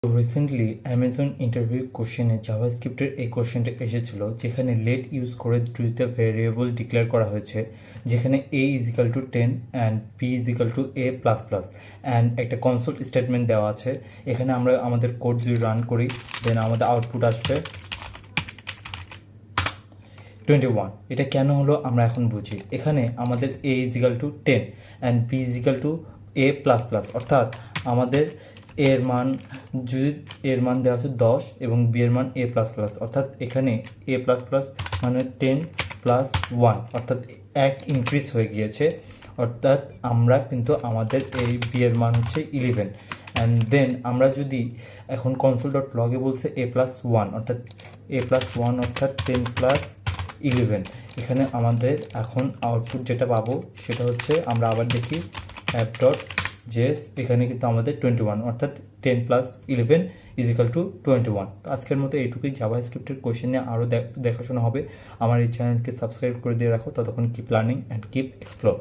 Recently Amazon interview কোশ্চেনে জাভাস্ক্রিপ্টের এই কোশ্চেনটা এসেছিল, যেখানে লেট ইউজ করে দুইটা ভেরিয়েবল ডিক্লেয়ার করা হয়েছে, যেখানে a is equal to 10 and b is equal to a plus plus and একটা কনসোল স্টেটমেন্ট দেওয়া আছে। এখানে আমরা আমাদের কোড যদি রান করি, দেন আমাদের আউটপুট আসবে 21। এটা কেন হলো আমরা এখন বুঝি। এখানে আমাদের a is equal to 10 and b is equal to a plus plus, অর্থাৎ আমাদের এর মান যদি এর মান দেওয়া আছে 10 এবং b এর মান a প্লাস প্লাস, অর্থাৎ এখানে a প্লাস প্লাস মানে 10 প্লাস 1, অর্থাৎ এক ইনক্রিজ হয়ে গিয়েছে। অর্থাৎ আমরা কিন্তু আমাদের এই b এর মান হচ্ছে 11 অ্যান্ড দেন আমরা যদি এখন কনসোল ডট লগে বলছে a প্লাস 1, অর্থাৎ a প্লাস 1 অর্থাৎ 10 প্লাস 11। এখানে আমাদের এখন আউটপুট যেটা পাবো সেটা হচ্ছে, আমরা আবার দেখি অ্যাপ ডট জেএস, এখানে কিন্তু আমাদের 21 অর্থাৎ 10 প্লাস 11 ইজিক্যাল টু 21। তো আজকের মতো এইটুকুই। জাভাস্ক্রিপ্টের কোয়েশ্চেন নিয়ে আরও দেখাশোনা হবে। আমার এই চ্যানেলকে সাবস্ক্রাইব করে দিয়ে রাখো। ততক্ষণ keep learning and keep explore.